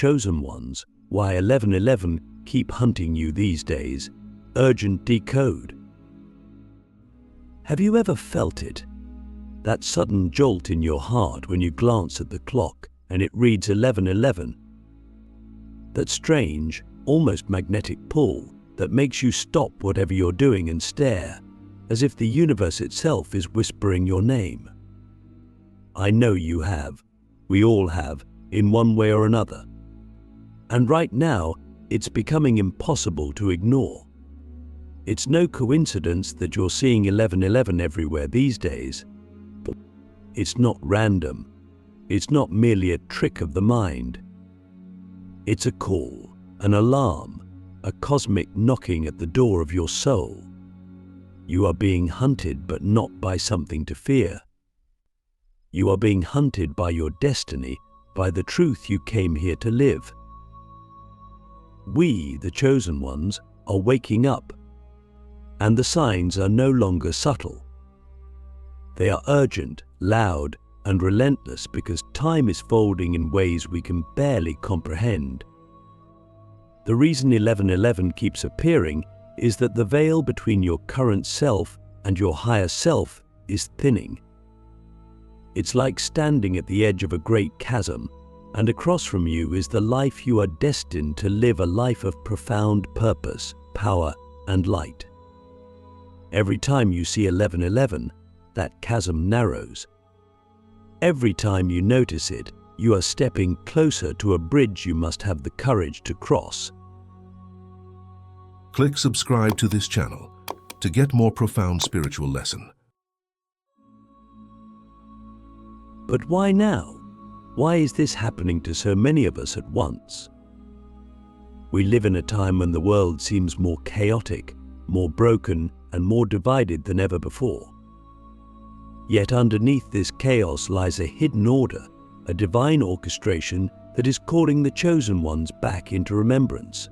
Chosen ones, why 1111 keep hunting you these days. Urgent decode. Have you ever felt it? That sudden jolt in your heart when you glance at the clock and it reads 1111. That strange, almost magnetic pull that makes you stop whatever you're doing and stare, as if the universe itself is whispering your name. I know you have. We all have, in one way or another. And right now, it's becoming impossible to ignore. It's no coincidence that you're seeing 1111 everywhere these days. But it's not random. It's not merely a trick of the mind. It's a call, an alarm, a cosmic knocking at the door of your soul. You are being hunted, but not by something to fear. You are being hunted by your destiny, by the truth you came here to live. We, the chosen ones, are waking up, and the signs are no longer subtle. They are urgent, loud, and relentless because time is folding in ways we can barely comprehend. The reason 1111 keeps appearing is that the veil between your current self and your higher self is thinning. It's like standing at the edge of a great chasm, and across from you is the life you are destined to live, a life of profound purpose, power, and light. Every time you see 1111, that chasm narrows. Every time you notice it, you are stepping closer to a bridge you must have the courage to cross. Click subscribe to this channel to get more profound spiritual lesson. But why now? Why is this happening to so many of us at once? We live in a time when the world seems more chaotic, more broken, and more divided than ever before. Yet underneath this chaos lies a hidden order, a divine orchestration that is calling the chosen ones back into remembrance.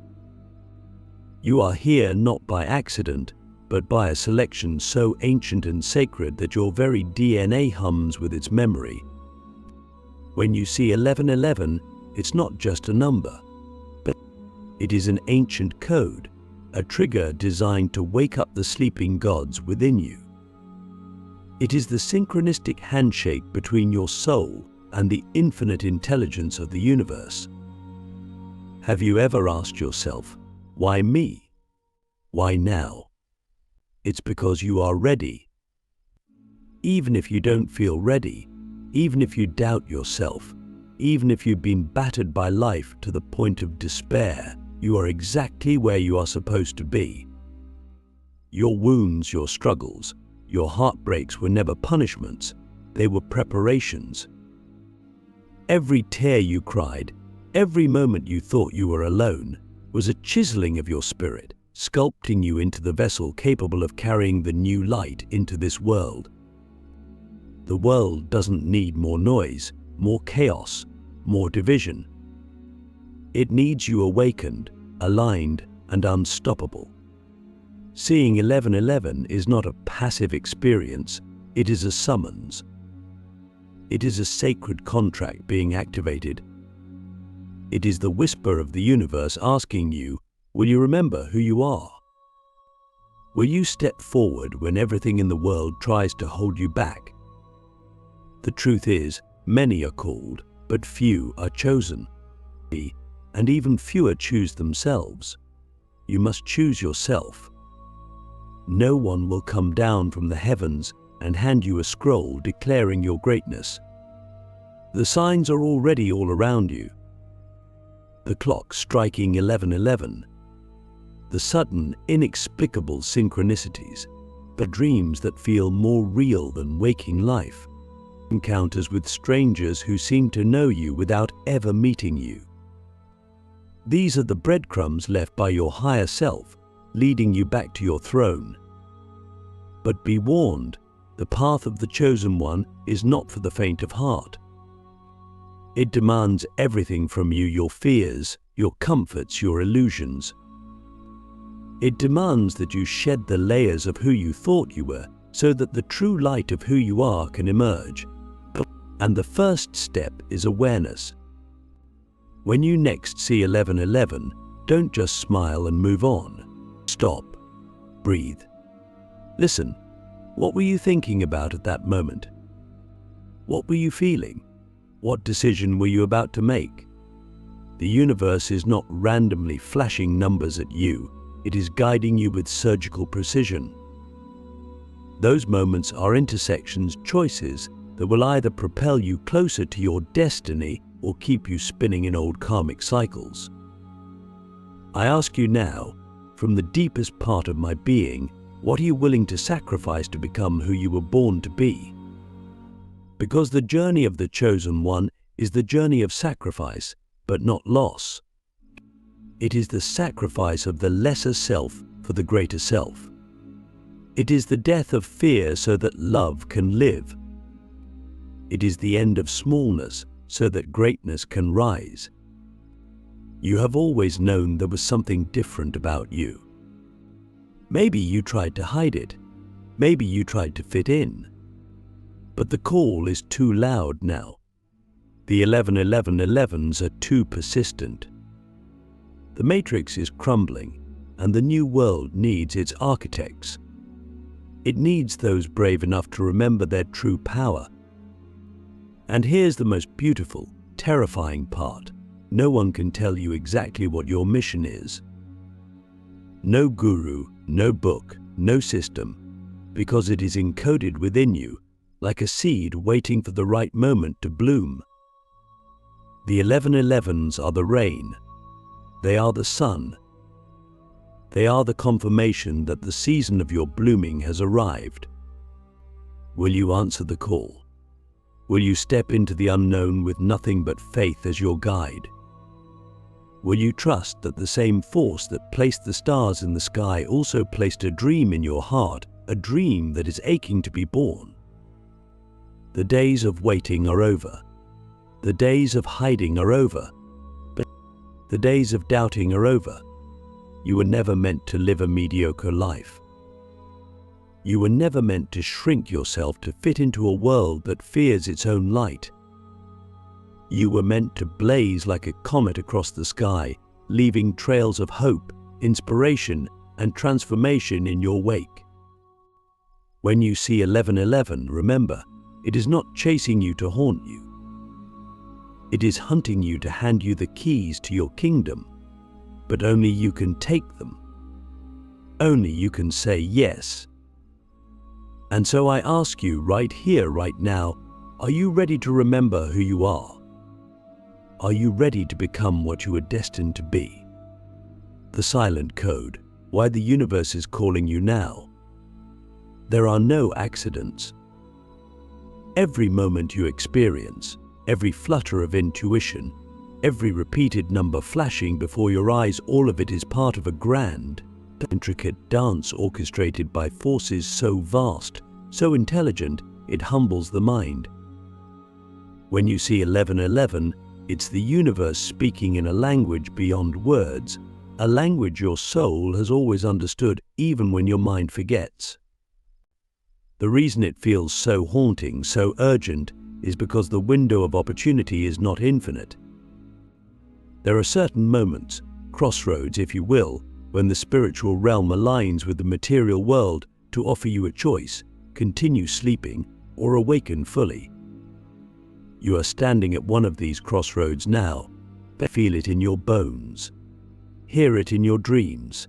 You are here not by accident, but by a selection so ancient and sacred that your very DNA hums with its memory. When you see 1111, it's not just a number, but it is an ancient code, a trigger designed to wake up the sleeping gods within you. It is the synchronistic handshake between your soul and the infinite intelligence of the universe. Have you ever asked yourself, why me? Why now? It's because you are ready. Even if you don't feel ready, even if you doubt yourself, even if you've been battered by life to the point of despair, you are exactly where you are supposed to be. Your wounds, your struggles, your heartbreaks were never punishments, they were preparations. Every tear you cried, every moment you thought you were alone, was a chiseling of your spirit, sculpting you into the vessel capable of carrying the new light into this world. The world doesn't need more noise, more chaos, more division. It needs you awakened, aligned, and unstoppable. Seeing 1111 is not a passive experience, it is a summons. It is a sacred contract being activated. It is the whisper of the universe asking you, will you remember who you are? Will you step forward when everything in the world tries to hold you back? The truth is, many are called, but few are chosen. And even fewer choose themselves. You must choose yourself. No one will come down from the heavens and hand you a scroll declaring your greatness. The signs are already all around you. The clock striking 1111. The sudden, inexplicable synchronicities, the dreams that feel more real than waking life. Encounters with strangers who seem to know you without ever meeting you. These are the breadcrumbs left by your higher self, leading you back to your throne. But be warned, the path of the chosen one is not for the faint of heart. It demands everything from you, your fears, your comforts, your illusions. It demands that you shed the layers of who you thought you were so that the true light of who you are can emerge. And the first step is awareness. When you next see 1111, don't just smile and move on. Stop. Breathe. Listen. What were you thinking about at that moment? What were you feeling? What decision were you about to make? The universe is not randomly flashing numbers at you. It is guiding you with surgical precision. Those moments are intersections, choices that will either propel you closer to your destiny or keep you spinning in old karmic cycles. I ask you now, from the deepest part of my being, what are you willing to sacrifice to become who you were born to be? Because the journey of the chosen one is the journey of sacrifice, but not loss. It is the sacrifice of the lesser self for the greater self. It is the death of fear so that love can live. It is the end of smallness so that greatness can rise. You have always known there was something different about you. Maybe you tried to hide it. Maybe you tried to fit in. But the call is too loud now. The 111111s are too persistent. The matrix is crumbling, and the new world needs its architects. It needs those brave enough to remember their true power. And here's the most beautiful, terrifying part. No one can tell you exactly what your mission is. No guru, no book, no system, because it is encoded within you, like a seed waiting for the right moment to bloom. The 1111s are the rain. They are the sun. They are the confirmation that the season of your blooming has arrived. Will you answer the call? Will you step into the unknown with nothing but faith as your guide? Will you trust that the same force that placed the stars in the sky also placed a dream in your heart, a dream that is aching to be born? The days of waiting are over. The days of hiding are over. But the days of doubting are over. You were never meant to live a mediocre life. You were never meant to shrink yourself to fit into a world that fears its own light. You were meant to blaze like a comet across the sky, leaving trails of hope, inspiration, and transformation in your wake. When you see 1111, remember, it is not chasing you to haunt you. It is hunting you to hand you the keys to your kingdom, but only you can take them. Only you can say yes. And so I ask you right here, right now, are you ready to remember who you are? Are you ready to become what you were destined to be? The silent code, why the universe is calling you now. There are no accidents. Every moment you experience, every flutter of intuition, every repeated number flashing before your eyes, all of it is part of a grand, intricate dance orchestrated by forces so vast, so intelligent, it humbles the mind. When you see 1111, it's the universe speaking in a language beyond words, a language your soul has always understood even when your mind forgets. The reason it feels so haunting, so urgent, is because the window of opportunity is not infinite. There are certain moments, crossroads if you will, when the spiritual realm aligns with the material world to offer you a choice: continue sleeping or awaken fully. You are standing at one of these crossroads now. Feel it in your bones. Hear it in your dreams.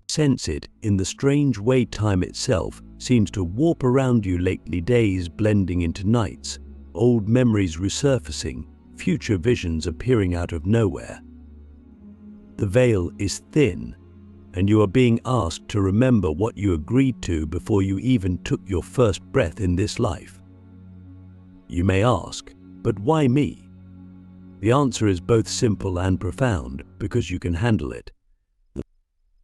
Sense it in the strange way time itself seems to warp around you, lately days blending into nights, old memories resurfacing, future visions appearing out of nowhere. The veil is thin, and you are being asked to remember what you agreed to before you even took your first breath in this life. You may ask, but why me? The answer is both simple and profound: because you can handle it.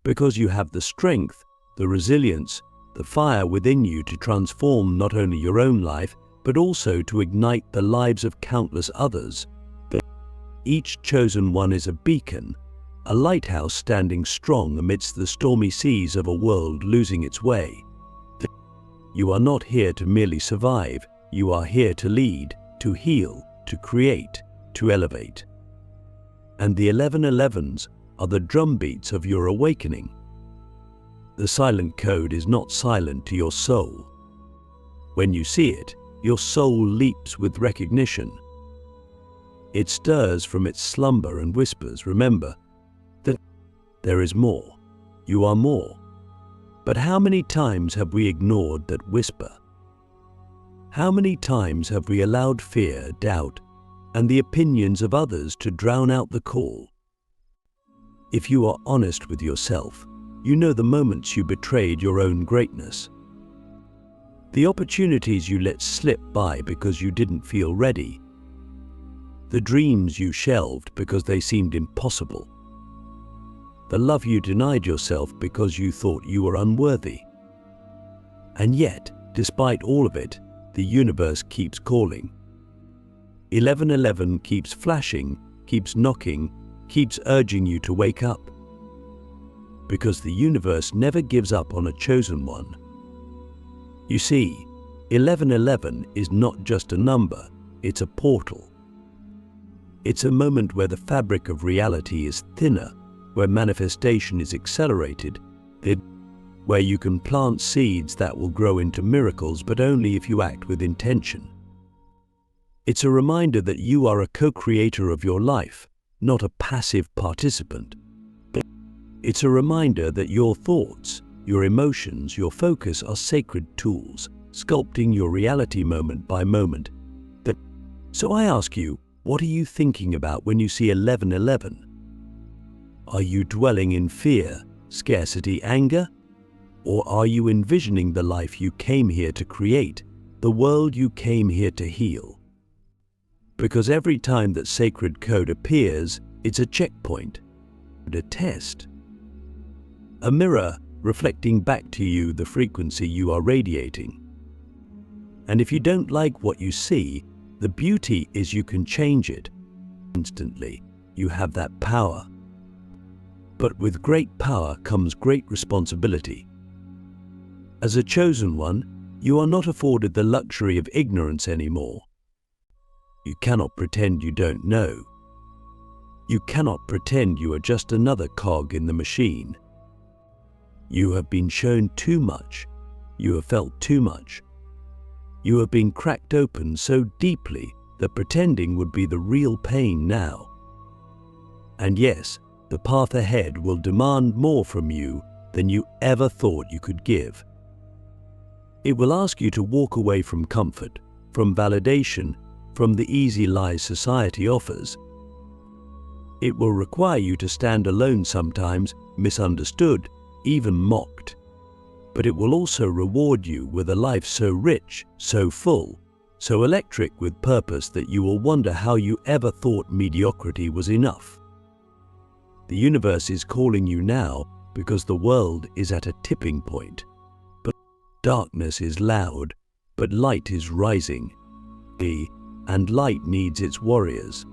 Because you have the strength, the resilience, the fire within you to transform not only your own life, but also to ignite the lives of countless others. Each chosen one is a beacon, a lighthouse standing strong amidst the stormy seas of a world losing its way. You are not here to merely survive, you are here to lead, to heal, to create, to elevate. And the 1111s are the drumbeats of your awakening. The silent code is not silent to your soul. When you see it, your soul leaps with recognition. It stirs from its slumber and whispers, remember that there is more. You are more. But how many times have we ignored that whisper? How many times have we allowed fear, doubt, and the opinions of others to drown out the call? If you are honest with yourself, you know the moments you betrayed your own greatness. The opportunities you let slip by because you didn't feel ready. The dreams you shelved because they seemed impossible. The love you denied yourself because you thought you were unworthy. And yet, despite all of it, the universe keeps calling. 1111 keeps flashing, keeps knocking, keeps urging you to wake up. Because the universe never gives up on a chosen one. You see, 1111 is not just a number, it's a portal. It's a moment where the fabric of reality is thinner, where manifestation is accelerated, where you can plant seeds that will grow into miracles, but only if you act with intention. It's a reminder that you are a co-creator of your life, not a passive participant. It's a reminder that your thoughts, your emotions, your focus are sacred tools, sculpting your reality moment by moment. So I ask you, what are you thinking about when you see 1111? Are you dwelling in fear, scarcity, anger? Or are you envisioning the life you came here to create, the world you came here to heal? Because every time that sacred code appears, it's a checkpoint, a test. A mirror reflecting back to you the frequency you are radiating. And if you don't like what you see, the beauty is you can change it. Instantly, you have that power. But with great power comes great responsibility. As a chosen one, you are not afforded the luxury of ignorance anymore. You cannot pretend you don't know. You cannot pretend you are just another cog in the machine. You have been shown too much. You have felt too much. You have been cracked open so deeply that pretending would be the real pain now. And yes, the path ahead will demand more from you than you ever thought you could give. It will ask you to walk away from comfort, from validation, from the easy lies society offers. It will require you to stand alone sometimes, misunderstood, even mocked. But it will also reward you with a life so rich, so full, so electric with purpose that you will wonder how you ever thought mediocrity was enough. The universe is calling you now because the world is at a tipping point. But darkness is loud, but light is rising. And light needs its warriors.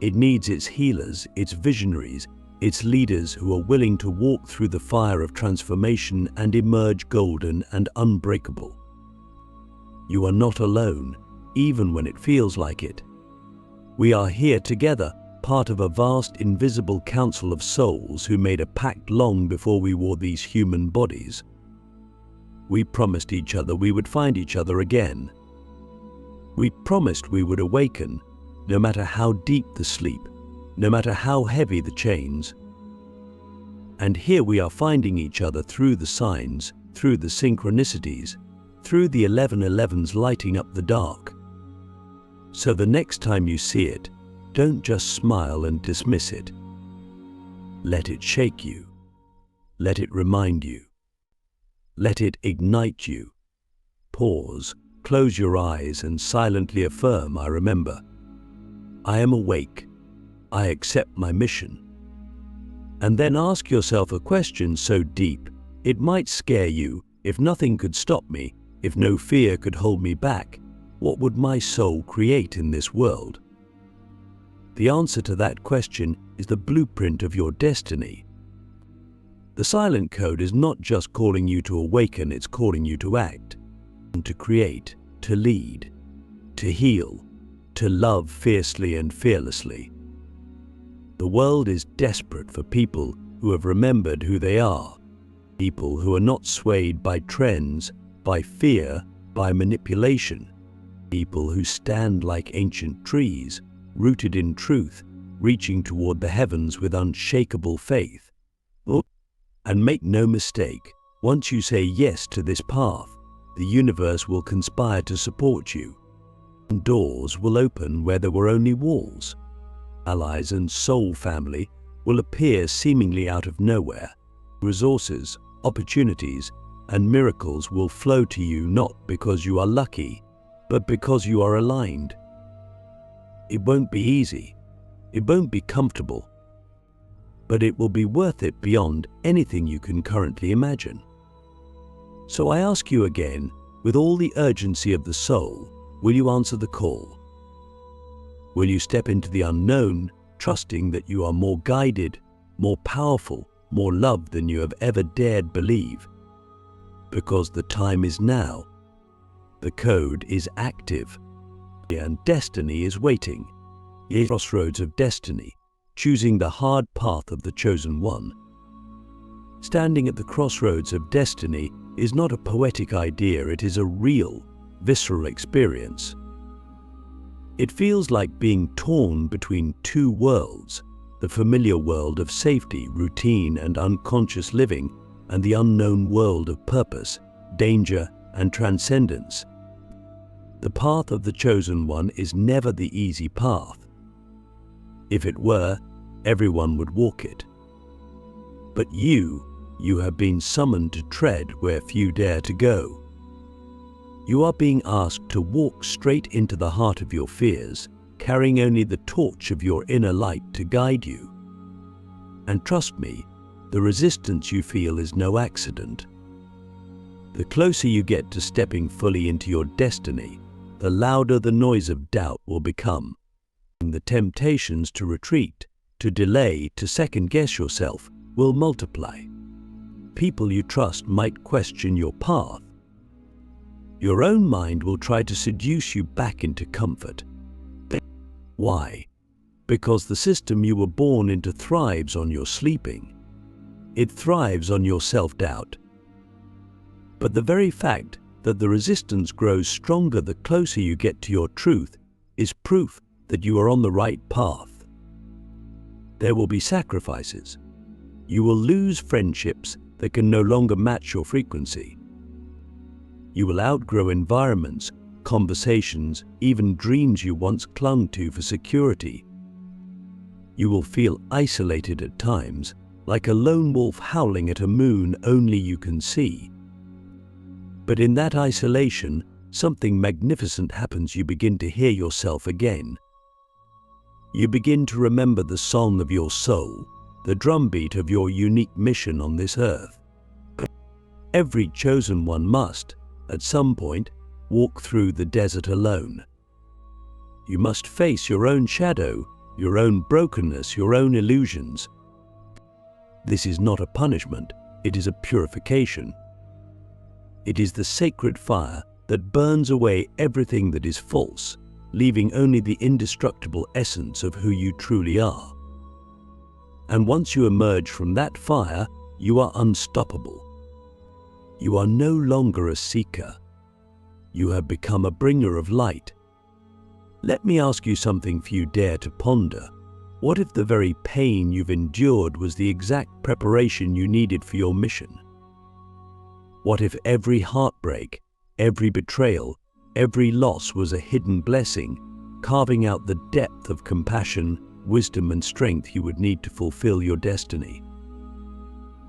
It needs its healers, its visionaries, its leaders who are willing to walk through the fire of transformation and emerge golden and unbreakable. You are not alone, even when it feels like it. We are here together, part of a vast invisible council of souls who made a pact long before we wore these human bodies. We promised each other we would find each other again. We promised we would awaken, no matter how deep the sleep, no matter how heavy the chains. And here we are finding each other through the signs, through the synchronicities, through the 1111s lighting up the dark. So the next time you see it, don't just smile and dismiss it. Let it shake you. Let it remind you. Let it ignite you. Pause, close your eyes and silently affirm, I remember. I am awake. I accept my mission. And then ask yourself a question so deep, it might scare you. If nothing could stop me, if no fear could hold me back, what would my soul create in this world? The answer to that question is the blueprint of your destiny. The silent code is not just calling you to awaken, it's calling you to act, to create, to lead, to heal, to love fiercely and fearlessly. The world is desperate for people who have remembered who they are, people who are not swayed by trends, by fear, by manipulation, people who stand like ancient trees, rooted in truth, reaching toward the heavens with unshakable faith. And make no mistake, once you say yes to this path, the universe will conspire to support you. Doors will open where there were only walls. Allies and soul family will appear seemingly out of nowhere. Resources, opportunities, and miracles will flow to you not because you are lucky, but because you are aligned. It won't be easy. It won't be comfortable. But it will be worth it beyond anything you can currently imagine. So I ask you again, with all the urgency of the soul, will you answer the call? Will you step into the unknown, trusting that you are more guided, more powerful, more loved than you have ever dared believe? Because the time is now. The code is active, and destiny is waiting. Crossroads of destiny, choosing the hard path of the chosen one. Standing at the crossroads of destiny is not a poetic idea, it is a real, visceral experience. It feels like being torn between two worlds, the familiar world of safety, routine, and unconscious living, and the unknown world of purpose, danger, and transcendence. The path of the chosen one is never the easy path. If it were, everyone would walk it. But you have been summoned to tread where few dare to go. You are being asked to walk straight into the heart of your fears, carrying only the torch of your inner light to guide you. And trust me, the resistance you feel is no accident. The closer you get to stepping fully into your destiny, the louder the noise of doubt will become. The temptations to retreat, to delay, to second-guess yourself will multiply. People you trust might question your path. Your own mind will try to seduce you back into comfort. Why? Because the system you were born into thrives on your sleeping. It thrives on your self-doubt. But the very fact that the resistance grows stronger the closer you get to your truth is proof that you are on the right path. There will be sacrifices. You will lose friendships that can no longer match your frequency. You will outgrow environments, conversations, even dreams you once clung to for security. You will feel isolated at times, like a lone wolf howling at a moon only you can see. But in that isolation, something magnificent happens. You begin to hear yourself again. You begin to remember the song of your soul, the drumbeat of your unique mission on this earth. Every chosen one must, at some point, walk through the desert alone. You must face your own shadow, your own brokenness, your own illusions. This is not a punishment, it is a purification. It is the sacred fire that burns away everything that is false, leaving only the indestructible essence of who you truly are. And once you emerge from that fire, you are unstoppable. You are no longer a seeker. You have become a bringer of light. Let me ask you something few dare to ponder. What if the very pain you've endured was the exact preparation you needed for your mission? What if every heartbreak, every betrayal, every loss was a hidden blessing, carving out the depth of compassion, wisdom, and strength you would need to fulfill your destiny?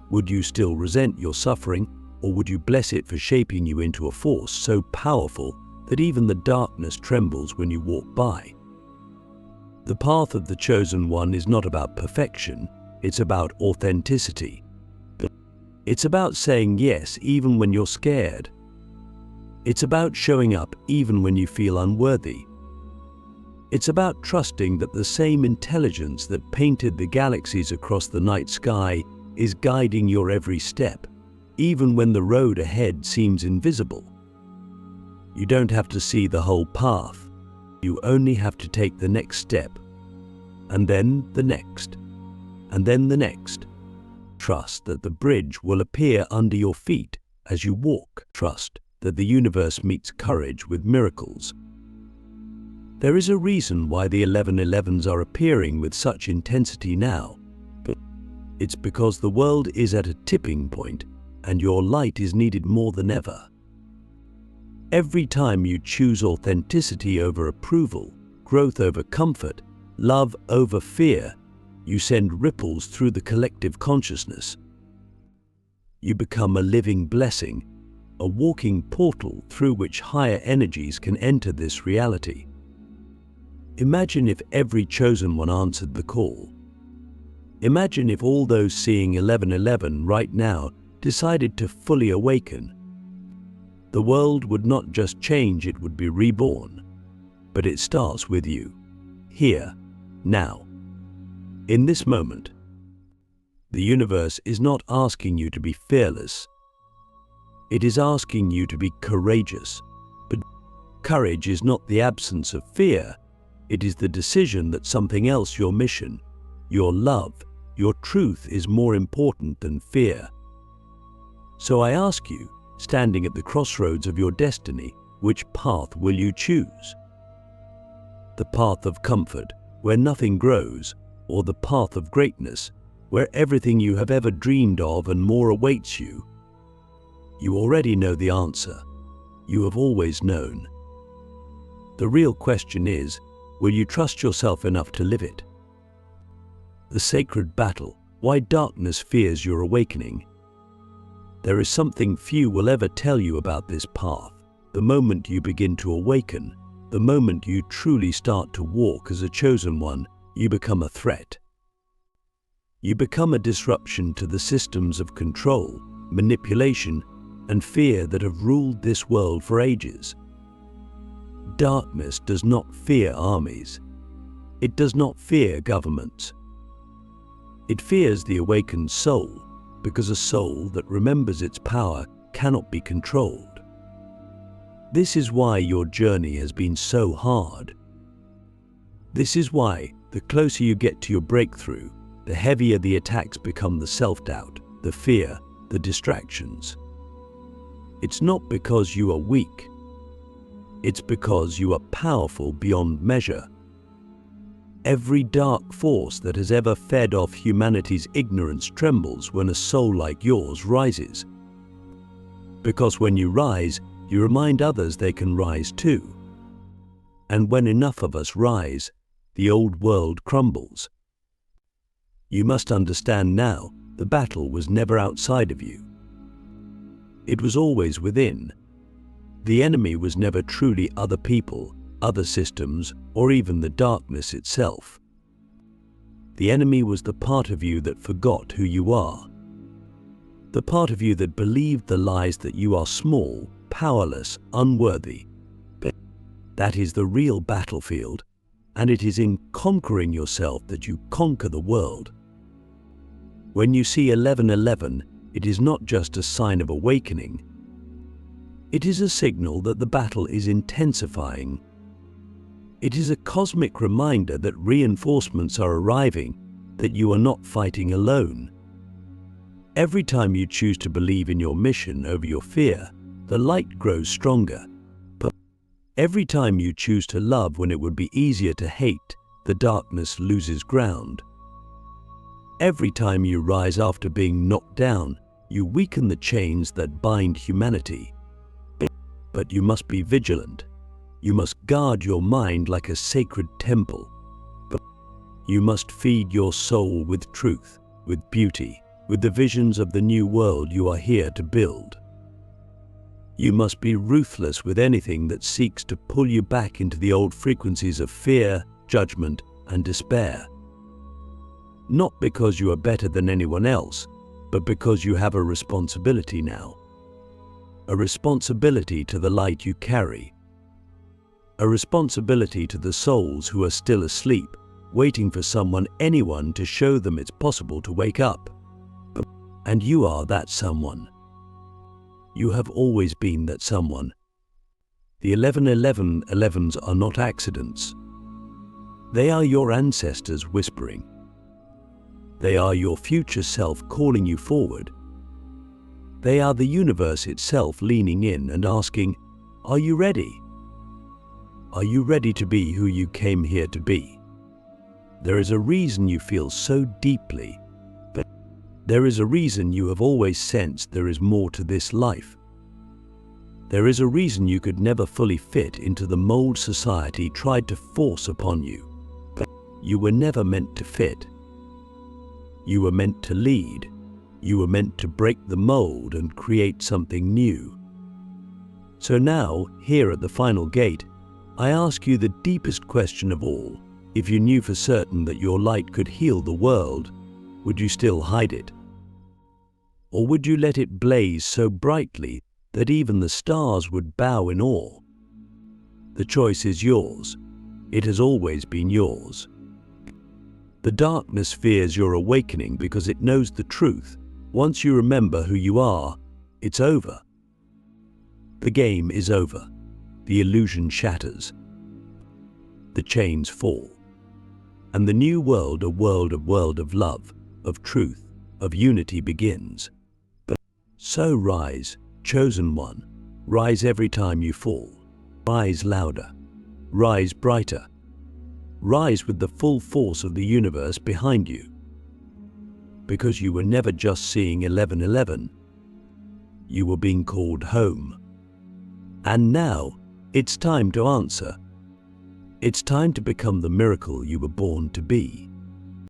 Would you still resent your suffering, or would you bless it for shaping you into a force so powerful that even the darkness trembles when you walk by? The path of the chosen one is not about perfection, it's about authenticity. It's about saying yes even when you're scared. It's about showing up even when you feel unworthy. It's about trusting that the same intelligence that painted the galaxies across the night sky is guiding your every step, even when the road ahead seems invisible. You don't have to see the whole path. You only have to take the next step. and then the next, and then the next. Trust that the bridge will appear under your feet as you walk. Trust that the universe meets courage with miracles. There is a reason why the 1111s are appearing with such intensity now. It's because the world is at a tipping point and your light is needed more than ever. Every time you choose authenticity over approval, growth over comfort, love over fear, you send ripples through the collective consciousness. You become a living blessing, a walking portal through which higher energies can enter this reality. Imagine if every chosen one answered the call. Imagine if all those seeing 1111 right now decided to fully awaken. The world would not just change, it would be reborn. But it starts with you, here, now. In this moment, the universe is not asking you to be fearless. It is asking you to be courageous. But courage is not the absence of fear. It is the decision that something else, your mission, your love, your truth is more important than fear. So I ask you, standing at the crossroads of your destiny, which path will you choose? The path of comfort, where nothing grows, or the path of greatness, where everything you have ever dreamed of and more awaits you? You already know the answer. You have always known. The real question is, will you trust yourself enough to live it? The sacred battle, why darkness fears your awakening. There is something few will ever tell you about this path. The moment you begin to awaken, the moment you truly start to walk as a chosen one, you become a threat. You become a disruption to the systems of control, manipulation, and fear that have ruled this world for ages. Darkness does not fear armies. It does not fear governments. It fears the awakened soul, because a soul that remembers its power cannot be controlled. This is why your journey has been so hard. This is why, the closer you get to your breakthrough, the heavier the attacks become, the self-doubt, the fear, the distractions. It's not because you are weak. It's because you are powerful beyond measure. Every dark force that has ever fed off humanity's ignorance trembles when a soul like yours rises. Because when you rise, you remind others they can rise too. And when enough of us rise, the old world crumbles. You must understand now, the battle was never outside of you. It was always within. The enemy was never truly other people, other systems, or even the darkness itself. The enemy was the part of you that forgot who you are. The part of you that believed the lies that you are small, powerless, unworthy. That is the real battlefield, and it is in conquering yourself that you conquer the world. When you see 1111, it is not just a sign of awakening. It is a signal that the battle is intensifying. It is a cosmic reminder that reinforcements are arriving, that you are not fighting alone. Every time you choose to believe in your mission over your fear, the light grows stronger. But every time you choose to love when it would be easier to hate, the darkness loses ground. Every time you rise after being knocked down, you weaken the chains that bind humanity. But you must be vigilant. You must guard your mind like a sacred temple. But you must feed your soul with truth, with beauty, with the visions of the new world you are here to build. You must be ruthless with anything that seeks to pull you back into the old frequencies of fear, judgment, and despair. Not because you are better than anyone else, but because you have a responsibility now. A responsibility to the light you carry. A responsibility to the souls who are still asleep, waiting for someone, anyone, to show them it's possible to wake up. And you are that someone. You have always been that someone. The 1111 are not accidents. They are your ancestors whispering. They are your future self calling you forward. They are the universe itself leaning in and asking, "Are you ready? Are you ready to be who you came here to be?" There is a reason you feel so deeply, but there is a reason you have always sensed there is more to this life. There is a reason you could never fully fit into the mold society tried to force upon you. You were never meant to fit. You were meant to lead. You were meant to break the mold and create something new. So now, here at the final gate, I ask you the deepest question of all. If you knew for certain that your light could heal the world, would you still hide it? Or would you let it blaze so brightly that even the stars would bow in awe? The choice is yours. It has always been yours. The darkness fears your awakening because it knows the truth. Once you remember who you are, it's over. The game is over. The illusion shatters. The chains fall. And the new world, a world of love, of truth, of unity begins. So rise, chosen one. Rise every time you fall. Rise louder. Rise brighter. Rise with the full force of the universe behind you. Because you were never just seeing 1111. You were being called home. And now, it's time to answer. It's time to become the miracle you were born to be.